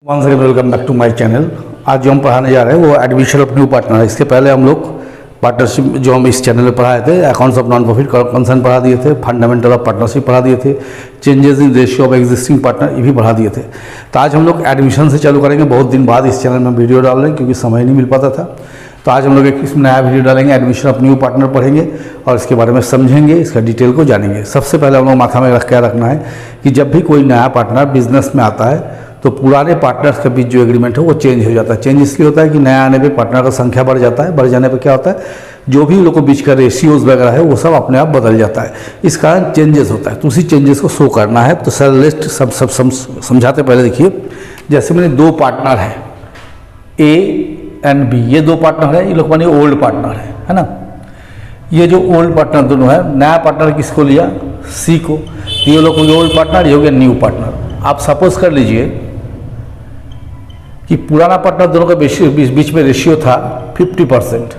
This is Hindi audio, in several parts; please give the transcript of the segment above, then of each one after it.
Once again welcome back to my channel. आज जो हम पढ़ाने जा रहे हैं वो एडमिशन ऑफ न्यू पार्टनर है। इसके पहले हम लोग पार्टनरशिप जो हम इस चैनल में पढ़ाए थे, accounts of non profit concern पढ़ा दिए थे, फंडामेंटल ऑफ पार्टनरशिप पढ़ा दिए थे, changes in ratio of existing partner ये भी पढ़ा दिए थे। तो आज हम लोग एडमिशन से चालू करेंगे। बहुत दिन बाद इस चैनल में वीडियो डाल रहे हैं क्योंकि समय नहीं मिल पाता था। तो आज हम लोग एक नया वीडियो डालेंगे, एडमिशन ऑफ न्यू पार्टनर पढ़ेंगे और इसके बारे में समझेंगे, इसका डिटेल को जानेंगे। सबसे पहले हम लोग माथा में क्या रखना है कि जब भी कोई नया पार्टनर बिजनेस में आता है तो पुराने पार्टनर्स के बीच जो एग्रीमेंट है वो चेंज हो जाता है। चेंज इसलिए होता है कि नया आने पे पार्टनर का संख्या बढ़ जाता है। बढ़ जाने पे क्या होता है, जो भी लोगों के बीच का रेशियोज वगैरह है वो सब अपने आप बदल जाता है। इस कारण चेंजेस होता है। तो उसी चेंजेस को शो करना है। तो सर लिस्ट सब समझाते पहले देखिए, जैसे मैंने दो पार्टनर हैं ए एंड बी, ये दो पार्टनर है, ये लोग मानिए ओल्ड पार्टनर है ना। ये जो ओल्ड पार्टनर दोनों है, नया पार्टनर किसको लिया, सी को। तो ये लोग ओल्ड पार्टनर, ये हो गया न्यू पार्टनर। आप सपोज कर लीजिए कि पुराना पार्टनर दोनों के बीच में रेशियो था 50%।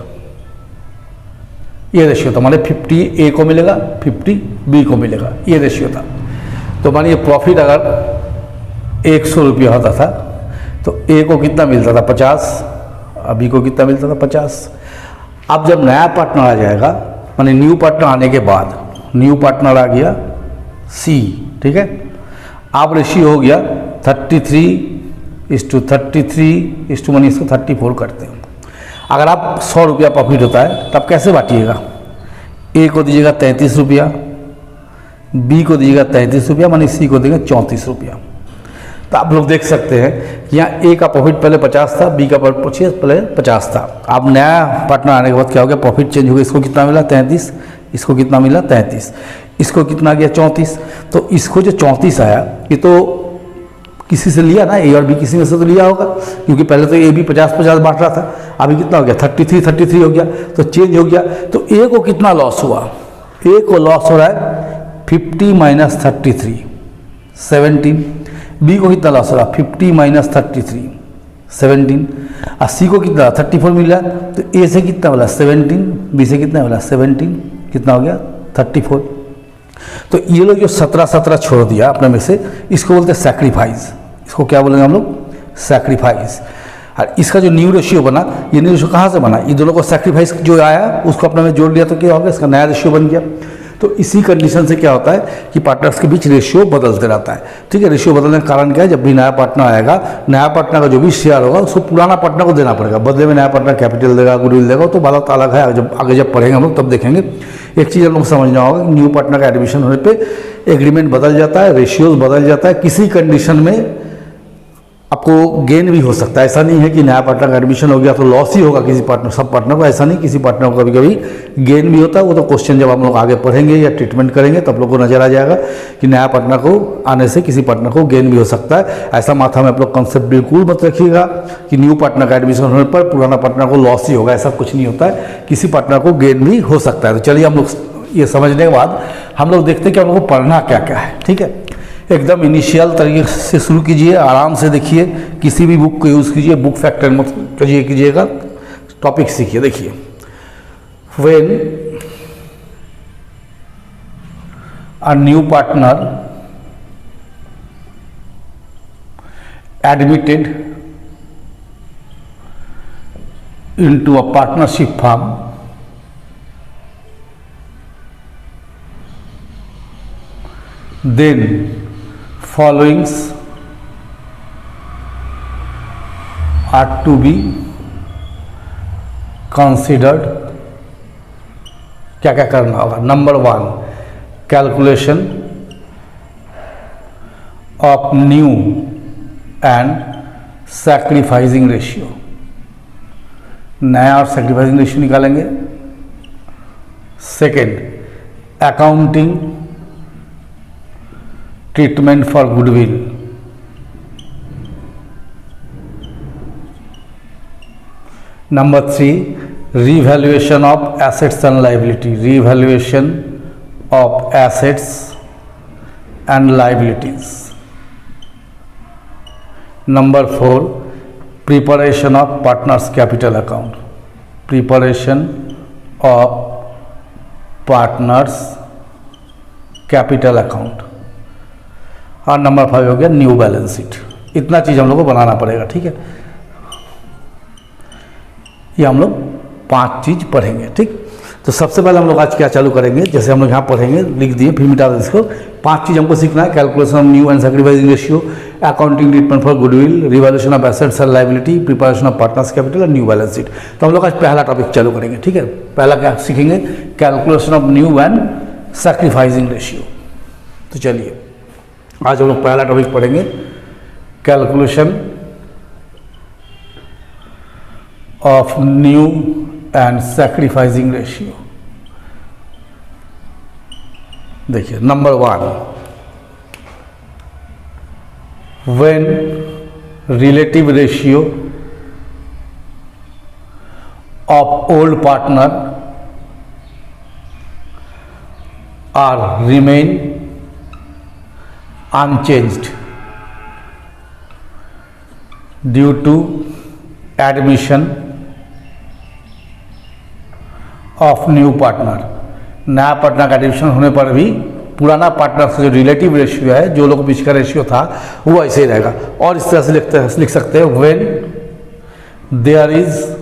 ये रेशियो था, माने 50 ए को मिलेगा 50 बी को मिलेगा, ये रेशियो था। तो मानिए प्रॉफिट अगर 100 रुपया होता था तो ए को कितना मिलता था 50, बी को कितना मिलता था 50। अब जब नया पार्टनर आ जाएगा, माने न्यू पार्टनर आने के बाद न्यू पार्टनर आ गया सी, ठीक है। अब रेशियो हो गया 33:33 मानी इसको 34 करते हैं। अगर आप 100 रुपया प्रॉफिट होता है तब कैसे बांटिएगा, ए को दीजिएगा 33 रुपया, बी को दीजिएगा 33 रुपया, मानी सी को देंगे 34 रुपया। तो आप लोग देख सकते हैं कि यहाँ ए का प्रॉफिट पहले 50 था, बी का प्रॉफिट पहले 50 था। अब नया पार्टनर आने के बाद क्या हो गया, प्रॉफिट चेंज हो गया। इसको कितना मिला 33, इसको कितना मिला 33, इसको कितना गया 34। तो इसको जो 34 आया ये तो किसी से लिया ना, ए और बी किसी में से तो लिया होगा, क्योंकि पहले तो ए बी 50-50 बांट रहा था। अभी कितना हो गया 33 हो गया, तो चेंज हो गया। तो ए को कितना लॉस हुआ, ए को लॉस हो रहा है 50 - 33 17। बी को कितना लॉस हो रहा है 50 - 33 17। और सी को कितना 34 मिला। तो ए से कितना मिला 17, बी से कितना मिला 17, कितना हो गया 34। तो ये लोग जो 17 छोड़ दिया अपने में से, इसको बोलते हैं सैक्रिफाइस। इसको क्या बोलेंगे हम लोग, सैक्रिफाइस। और इसका जो न्यू रेशियो बना, ये न्यू रेशियो कहाँ से बना, ये दोनों को सैक्रिफाइस जो आया उसको अपने में जोड़ लिया तो क्या हो गया, इसका नया रेशियो बन गया। तो इसी कंडीशन से क्या होता है कि पार्टनर्स के बीच रेशियो बदलते रहता है, ठीक है। रेशियो बदलने का कारण क्या है, जब भी नया पार्टनर आएगा, नया पार्टनर का जो भी शेयर होगा उसको पुराना पार्टनर को देना पड़ेगा। बदले में नया पार्टनर कैपिटल देगा, गुडविल देगा, तो बात अलग है। जब आगे पढ़ेंगे हम लोग तब देखेंगे। एक चीज़ हम लोग समझना होगा कि न्यू पार्टनर का एडमिशन होने पे एग्रीमेंट बदल जाता है, रेशियोज बदल जाता है। किसी कंडीशन में आपको गेन भी हो सकता है। ऐसा नहीं है कि नया पार्टनर का एडमिशन हो गया तो लॉस ही होगा किसी पार्टनर, सब पार्टनर को। ऐसा नहीं, किसी पार्टनर को कभी कभी गेन भी होता है। वो तो क्वेश्चन जब हम लोग आगे पढ़ेंगे या ट्रीटमेंट करेंगे तब लोग को नजर आ जाएगा कि नया पार्टनर को आने से किसी पार्टनर को गेन भी हो सकता है। ऐसा माथा में आप लोग कंसेप्ट बिल्कुल मत रखिएगा कि न्यू पार्टनर का एडमिशन होने पर पुराना पार्टनर को लॉस ही होगा। ऐसा कुछ नहीं होता है, किसी पार्टनर को गेन भी हो सकता है। तो चलिए हम लोग ये समझने के बाद हम लोग देखते हैं कि हम लोग को पढ़ना क्या क्या है, ठीक है। एकदम इनिशियल तरीके से शुरू कीजिए, आराम से देखिए, किसी भी बुक को यूज़ कीजिए, बुक फैक्टर मत कीजिएगा, टॉपिक सीखिए। देखिए, when a new partner admitted into a partnership firm, then followings are to be considered। क्या क्या करना होगा, number 1 calculation of new and sacrificing ratio. नया और सैक्रिफाइसिंग रेशियो निकालेंगे। Second accounting treatment for goodwill. Number 3 revaluation of assets and liability, revaluation of assets and liabilities. Number 4 preparation of partners capital account, preparation of partners capital account. और नंबर 5 हो गया न्यू बैलेंस शीट। इतना चीज़ हम लोग को बनाना पड़ेगा, ठीक है। ये हम लोग 5 चीज़ पढ़ेंगे, ठीक। तो सबसे पहले हम लोग आज क्या चालू करेंगे, जैसे हम लोग यहाँ पढ़ेंगे, लिख दिए, फिर मिटा दें इसको। 5 चीज़ हमको सीखना है। Calculation of new and sacrificing ratio, accounting treatment for goodwill, revaluation of assets and liability, preparation of partners capital and new balance sheet. तो हम लोग आज पहला टॉपिक चालू करेंगे, ठीक है। पहला क्या सीखेंगे, calculation of new and sacrificing ratio. तो चलिए आज हम लोग पहला टॉपिक पढ़ेंगे, calculation of new and sacrificing ratio. देखिए number 1, when relative ratio of old partner are remain unchanged due to admission of new partner। नया पार्टनर का एडमिशन होने पर भी पुराना पार्टनर से जो रिलेटिव रेशियो है, जो लोग बीच का रेशियो था, वो ऐसे ही रहेगा। और इस तरह से लिख सकते हैं, when there is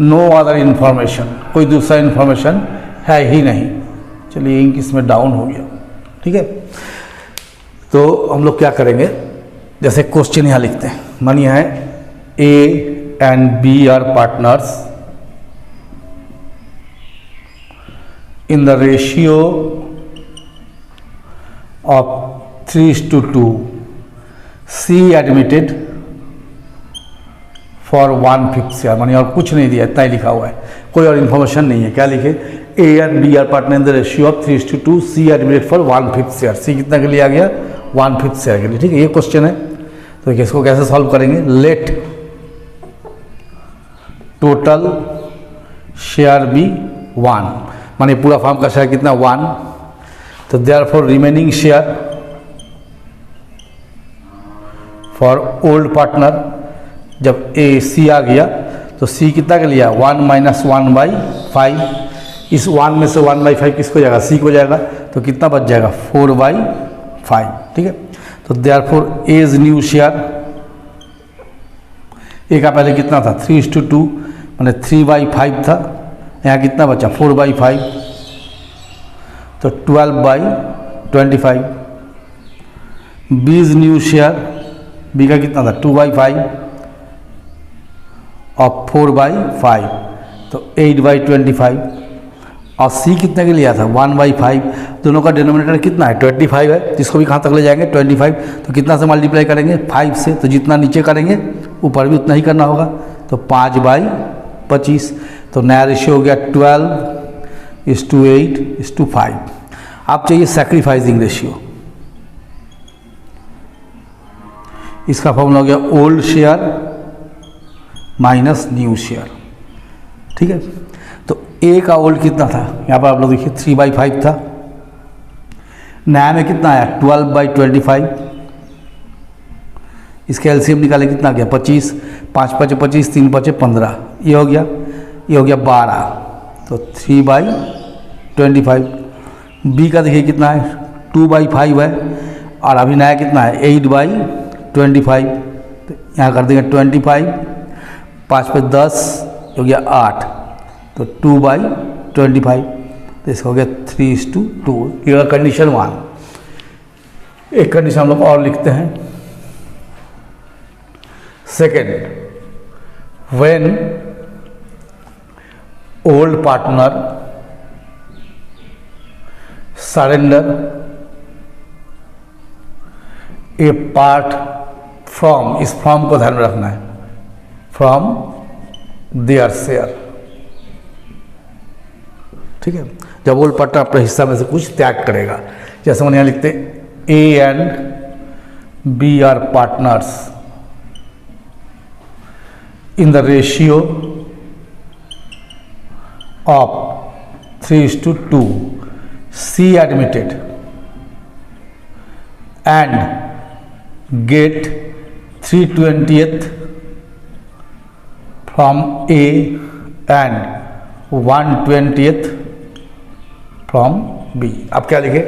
no other information, कोई दूसरा इंफॉर्मेशन है ही नहीं। चलिए इंक इसमें डाउन हो गया, ठीक है। तो हम लोग क्या करेंगे, जैसे क्वेश्चन यहाँ लिखते हैं, मानिए है A and B are partners in the ratio of 3:2, C admitted for 1/5 share. मानिए और कुछ नहीं दिया, इतना ही लिखा हुआ है, कोई और इन्फॉर्मेशन नहीं है। क्या लिखे, A and B are partner in the ratio of 3:2, C admitted for 1/5 share. C कितना के लिए आ गया, 1/5 शेयर के लिए, ठीक है। ये क्वेश्चन है, तो इसको कैसे सॉल्व करेंगे, लेट टोटल शेयर बी 1, माने पूरा फॉर्म का शेयर कितना 1। तो therefore remaining share for old partner, जब ए सी आ गया तो सी कितना के लिया 1 - 1/5। इस 1 में से 1/5 किसको जाएगा, सी को जाएगा, तो कितना बच जाएगा 4/5, ठीक है। तो therefore A is new share, A का पहले कितना था 3:2, माने 3/5 था, यहाँ कितना बचा 4/5, तो 12/25। B is new share, B का कितना था 2/5 और 4/5, तो 8/25। और सी कितने के लिया था 1/5, दोनों का डिनोमिनेटर कितना है 25 है, जिसको भी कहाँ तक ले जाएंगे 25, तो कितना से मल्टीप्लाई करेंगे 5 से, तो जितना नीचे करेंगे ऊपर भी उतना ही करना होगा, तो 5/25। तो नया रेशियो हो गया 12:8:5। आप चाहिए सैक्रिफाइसिंग रेशियो, इसका फॉर्मूला हो गया old share minus new share, ठीक है। तो ए का ओल्ड कितना था, यहाँ पर आप लोग देखिए 3/5 था, नया में कितना आया 12/25। इसके एलसीएम निकाले कितना गया 25, 5 × 5 = 25, 3 × 5 = 15, ये हो गया 12, तो 3/25। बी का देखिए कितना है 2/5 है, और अभी नया कितना है 8/25, तो यहाँ कर देंगे 25, 5 × 10 हो गया 8, तो 2/25, तो इसका हो गया 3:2। ये कंडीशन 1। एक कंडीशन हम लोग और लिखते हैं, second, when old partner surrender A part from, इस फ्रॉम को ध्यान में रखना है, फ्रॉम देयर शेयर, ठीक है। जब ओल्ड पार्टनर अपने हिस्सा में से कुछ त्याग करेगा, जैसे हम यहाँ लिखते हैं A and B are partners in the ratio of 3:2, C admitted and get 3/20 from A and 1/20 from B। अब क्या लिखे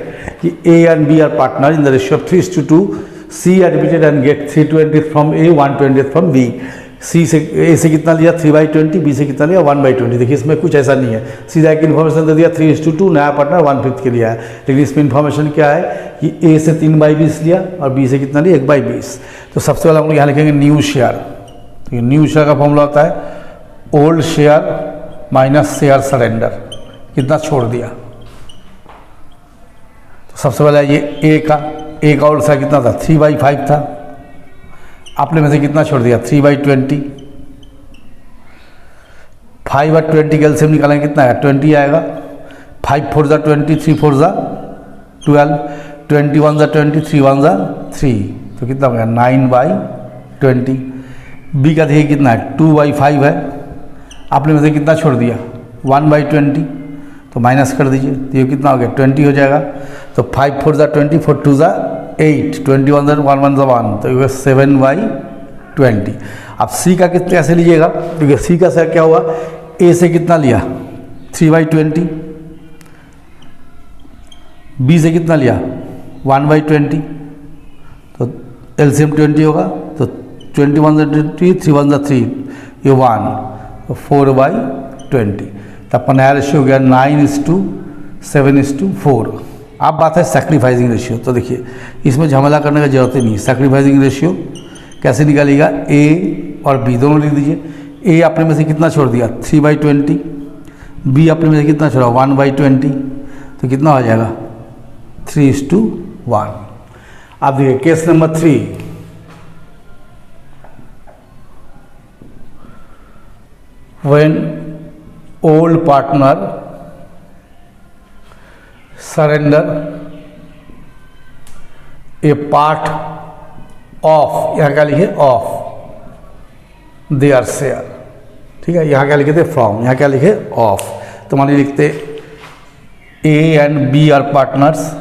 कि A and B are partner in the ratio of 3:2, C admitted and get 3/20 from A, 1/20 from B. C से ए से कितना लिया 3/20, बी से कितना लिया 1/20। देखिए इसमें कुछ ऐसा नहीं है, सीधा एक इन्फॉर्मेशन दे दिया 3:2, नया पार्टनर 1/5 के लिया है। लेकिन इसमें इन्फॉर्मेशन क्या है कि ए से 3/20 लिया और बी से कितना लिया 1/20। तो सबसे पहले हम लोग यहाँ लिखेंगे न्यू शेयर। तो न्यू शेयर का फॉर्मूला होता है old share minus share surrender, कितना छोड़ दिया। तो सबसे पहले ये ए का ओल्ड शेयर कितना था 3/5 था, आपने में से कितना छोड़ दिया 3/20। 5 और 20 के एलसीएम निकालेंगे कितना आएगा 20 आएगा। 5 4 जा 20, 3 4 जा 12, 21 जा 20, 3 1 जा 3, तो कितना हो गया 9/20। बी का देखिए कितना है 2/5 है, आपने में से कितना छोड़ दिया 1/20, तो माइनस कर दीजिए, तो ये कितना हो गया 20 हो जाएगा। तो 5 4 जा 20, 4 2 जा 8, 21 जा 1 1 जा 1, तो ये 7/20। अब सी का कितना कैसे लीजिएगा, क्योंकि सी का शेयर क्या हुआ ए से कितना लिया 3/20, बी से कितना लिया 1/20, तो एलसीएम 20 होगा, तो 21 जा 20, 3 1 जा 3, ये 1, तो 4/20। तब अपना नया रेशियो हो गया 9:7:4। अब बात है सैक्रिफाइसिंग रेशियो। तो देखिए इसमें झमेला करने का जरूरत ही नहीं। सैक्रिफाइसिंग रेशियो कैसे निकालिएगा, ए और बी दोनों लिख दीजिए। ए अपने में से कितना छोड़ दिया 3/20, बी अपने में से कितना छोड़ा 1/20, तो कितना हो जाएगा 3:1। अब देखिए case number 3, when old partner surrender a part of, यहाँ क्या लिखे ऑफ देयर शेयर, ठीक है। यहाँ क्या लिखे थे फ्रॉम, यहाँ क्या लिखे ऑफ। तो मान लीजिए लिखते A and B are partners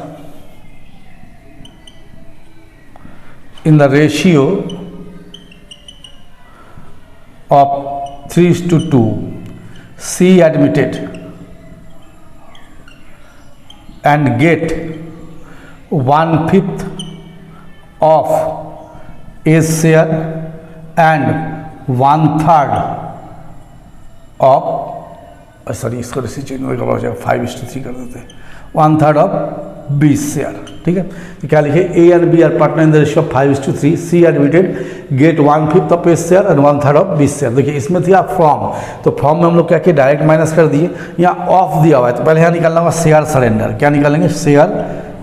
in the ratio of 3:2, C admitted and get 1/5 of A's share and 1/3 of, sorry इसको रेशियो चेंज हो जाएगा 5:3 कर देते हैं, 1/3 ऑफ बी शेयर, ठीक है। तो क्या लिखे A and B are partner in the ratio of 5:3, C admitted get 1/5 of A share and 1/3 of B share. देखिए इसमें थी आप फॉर्म, तो फॉर्म में हम लोग क्या किए डायरेक्ट माइनस कर दिए। यहाँ ऑफ दिया हुआ है तो पहले यहाँ निकालना होगा शेयर सरेंडर। क्या निकालेंगे शेयर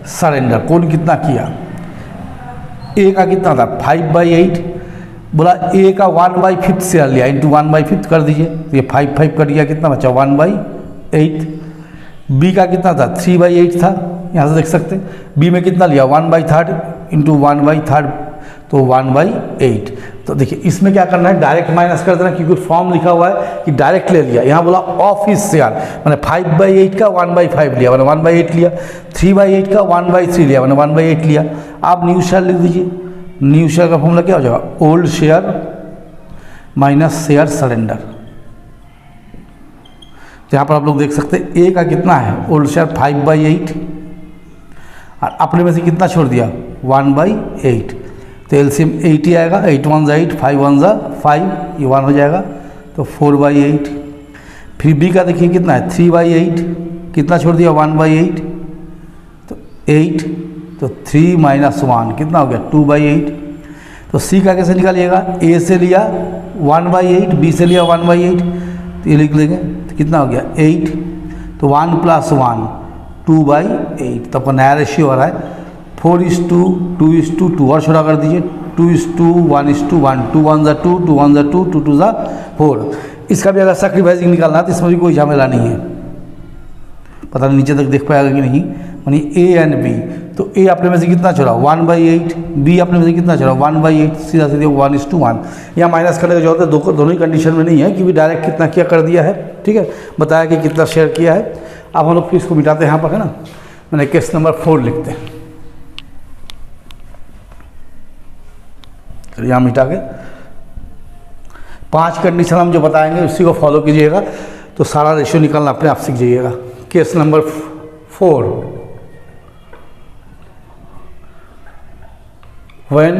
सरेंडर। कौन कितना किया, ए का कितना था 5/8, बोला ए का 1/5 शेयर लिया इंटू 1/5 कर दीजिए, तो ये 5 कर दिया, कितना बचा 1/8। बी का कितना था 3/8 था, यहाँ से देख सकते हैं। बी में कितना लिया 1/3 इंटू 1/3, तो 1/8। तो देखिए इसमें क्या करना है डायरेक्ट माइनस कर देना, क्योंकि फॉर्म लिखा हुआ है कि डायरेक्ट ले लिया। यहाँ बोला ऑफ हिज शेयर, मैंने 5/8 का 1/5 लिया, मैंने 1/8 लिया। 3/8 का 1/3 लिया, मैंने 1/8 लिया। आप न्यू शेयर लिख दीजिए। न्यू शेयर का फॉर्मूला क्या हो जाएगा old share minus share surrender. यहाँ पर आप लोग देख सकते हैं ए का कितना है ओल्ड शेयर 5/8 और अपने में से कितना छोड़ दिया 1/8, तो एलसीएम 80 आएगा। 8 1 जा 8, 5 1 जा 5, ये 1 हो जाएगा, तो 4/8। फिर बी का देखिए कितना है 3/8, कितना छोड़ दिया 1/8, तो 8, तो 3 - 1 कितना हो गया 2/8। तो सी का कैसे निकालिएगा, ए से लिया 1/8, बी से लिया 1/8, तो ये लिख लेंगे, तो कितना हो गया 8, तो 1 + 1 2/8। तो आपका नया रेशियो आ रहा है 4:2 और छोटा कर दीजिए 2:1:1, 2 1 जा 2, 2 1 जा 2, 2 2 जा 4। इसका भी अगर सैक्रिफाइसिंग निकालना है तो इसमें भी कोई झमेला नहीं है। पता नहीं नीचे तक देख पाएगा कि नहीं, यानी ए एंड बी, तो ए अपने में से कितना छोड़ा 1/8, बी अपने में से कितना छोड़ा 1/8, सीधा सीधे 1:1। यहाँ माइनस करने की जरूरत है, दोनों ही कंडीशन में नहीं है, क्योंकि डायरेक्ट कितना किया कर दिया है, ठीक है, बताया कि कितना शेयर किया है। अब हम लोग फिर इसको मिटाते हैं, यहाँ पर है ना, मैंने केस नंबर 4 लिखते हैं, तो यहाँ मिटा के 5 कंडीशन हम जो बताएंगे उसी को फॉलो कीजिएगा, तो सारा रेशियो निकालना अपने आप सीख जाइएगा। Case number 4, when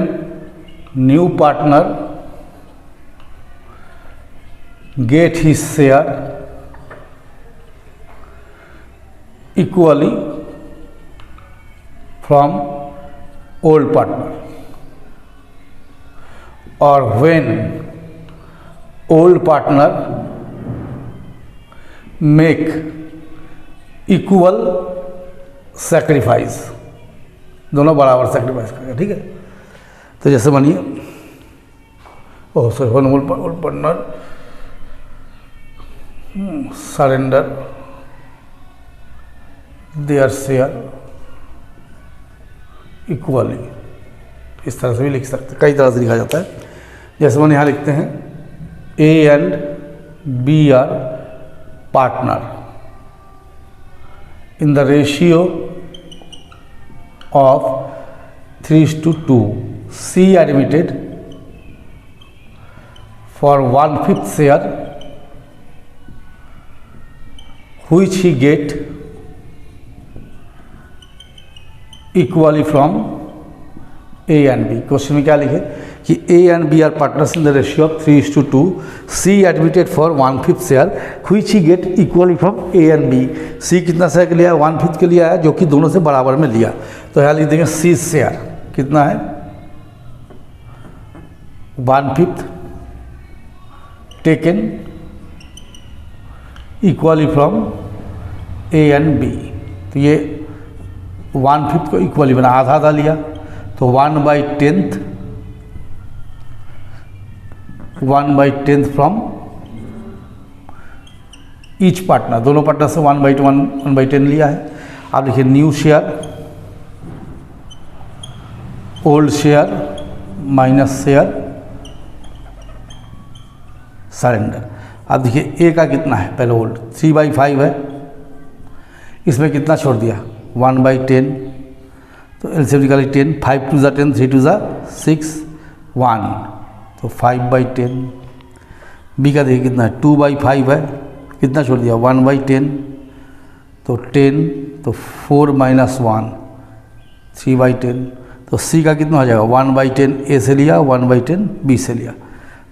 new partner get his share equally from old partner, और when old partner make equal sacrifice, दोनों बराबर सैक्रिफाइस करेगा। ठीक है, तो जैसे मानिए when old partner surrender their share equally, इस तरह से भी लिख सकते हैं, कई तरह से लिखा जाता है। जैसे मैंने यहाँ लिखते हैं A and B are partner in the ratio of 3:2, C admitted for 1/5 share which he get equally from A and B. Question में क्या लिखे कि A and B are partners in the ratio of 3:2, C admitted for 1/5 share which he get equally from A and B. C कितना शेयर के लिया है? 1/5 के लिया है, जो कि दोनों से बराबर में लिया। तो यहाँ लिख देंगे सी शेयर कितना है? 1/5 taken equally from A and B. तो ये 1/5 को इक्वली बना, आधा आधा लिया, तो 1/10 फ्रॉम ईच पार्टनर, दोनों पार्टनर से 1/10 लिया है। आप देखिए new share old share minus share surrender. अब देखिए ए का कितना है? पहले ओल्ड 3/5 है, इसमें कितना छोड़ दिया? 1/10, तो एलसीएम निकाली 10, 5 2 ज़ा 10, 3 2 ज़ा 6, 1, तो 5/10। बी का देखिए कितना है? 2/5 है, कितना छोड़ दिया? 1/10, तो 10, तो 4 - 1, 3/10। तो सी का कितना हो जाएगा? 1/10 ए से लिया, 1/10 बी से लिया,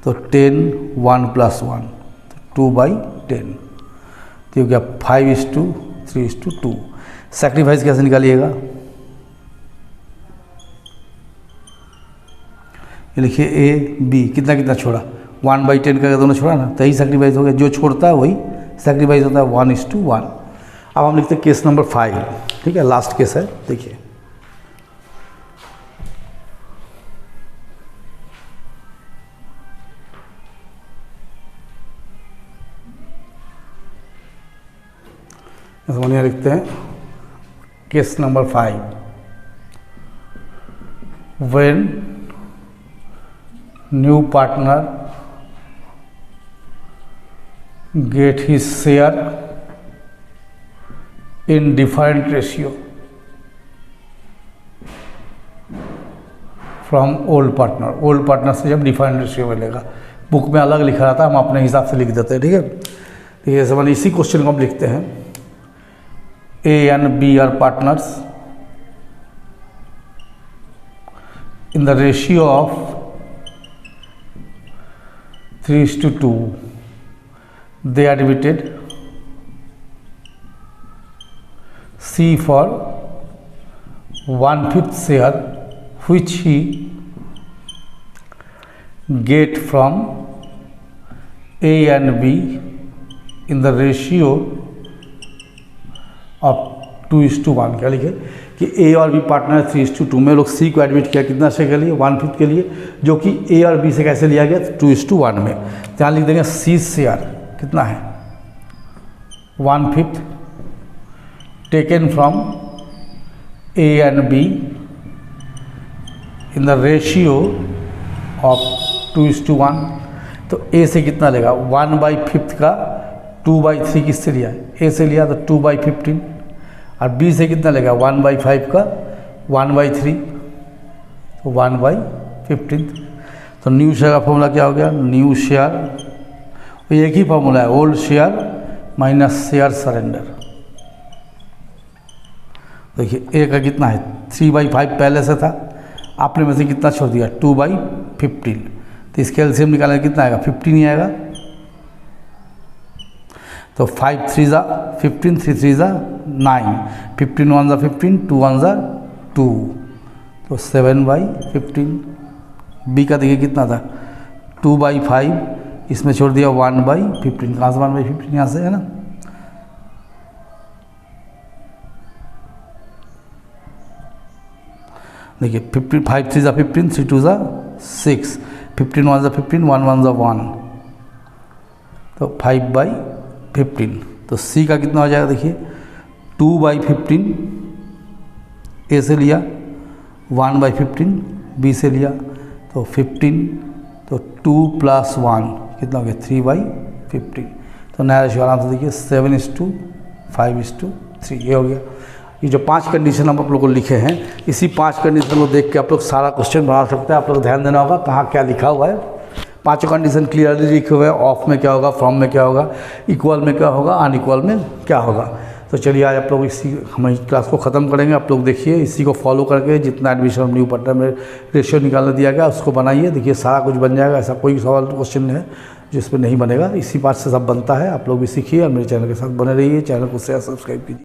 तो 10, 1 + 1, तो 2/10। तो क्या 5:3:2। सैक्रिफाइस कैसे निकालिएगा? ये लिखिए ए बी कितना कितना छोड़ा? 1/10 का दोनों छोड़ा ना, तो यही सैक्रिफाइस हो गया। जो छोड़ता है वही सैक्रिफाइस होता है, 1:1। अब हम लिखते हैं केस नंबर 5। ठीक है, लास्ट केस है, देखिए। यहाँ लिखते हैं case number 5। When new partner get his share in different ratio from old partner. Old partner से जब डिफरेंट रेशियो मिलेगा, बुक में अलग लिखा रहता है, हम अपने हिसाब से लिख देते हैं। ठीक है, तो ये समझ, इसी क्वेश्चन को हम लिखते हैं A and B are partners in the ratio of 3:2. They are admitted C for 1/5 share which he get from A and B in the ratio अब 2:1। क्या लिखे कि ए और बी पार्टनर 3:2 में लोग सी को एडमिट किया कितना से के लिए? 1/5 के लिए, जो कि ए और बी से कैसे लिया गया? 2:1 में। तो यहाँ लिख देंगे सी शेयर कितना है? 1/5 taken from A and be in the ratio of 2:1। तो ए से कितना लेगा? 1/5 का 2/3 किससे लिया? ए से लिया, तो 2/15। और बी से कितना लेगा? 1/5 का 1/3, तो 1/15। तो न्यू शेयर का फॉर्मूला क्या हो गया? न्यू शेयर, तो एक ही फॉर्मूला है, old share minus share surrender. देखिए ए का कितना है? 3/5 पहले से था, आपने में से कितना छोड़ दिया 2/15, तो इसका एलसीएम निकालना कितना आएगा 15 ही आएगा। तो 5 3 ज़ा 15, 3 3 ज़ा 9, 15 1 ज़ा 15, 2 1 ज़ा 2, तो 7/15। बी का देखिए कितना था 2/5, इसमें छोड़ दिया 1/15, कहाँ से 1/15 यहाँ से है ना। देखिए 15 5 3 ज़ा 15, 3 2 ज़ा 6, 15 1 ज़ा 15, 1 1 ज़ा 1, तो 5/15। तो सी का कितना हो जाएगा देखिए 2/15 ए से लिया, 1/15 बी से लिया, तो 15, तो 2 + 1 कितना हो गया 3/15। तो नया रेशियो आराम से देखिए 7:5:3 ये हो गया। ये जो 5 कंडीशन हम आप लोग को लिखे हैं, इसी 5 कंडीशन को देख के आप लोग सारा क्वेश्चन बना सकते हैं। आप लोग ध्यान देना होगा कहाँ क्या लिखा हुआ है। 5 कंडीशन क्लियरली लिखे हुए हैं। ऑफ में क्या होगा, फ्रॉम में क्या होगा, इक्वल में क्या होगा, अनइक्वल में क्या होगा। तो चलिए आज आप लोग इसी हम क्लास को ख़त्म करेंगे। आप लोग देखिए इसी को फॉलो करके जितना एडमिशन न्यू पट्टा में रेशियो निकालने दिया गया उसको बनाइए। देखिए सारा कुछ बन जाएगा, ऐसा कोई सवाल क्वेश्चन है जिसमें नहीं बनेगा। इसी बात से सब बनता है। आप लोग भी सीखिए और मेरे चैनल के साथ बने रहिए। चैनल को शेयर सब्सक्राइब कीजिए।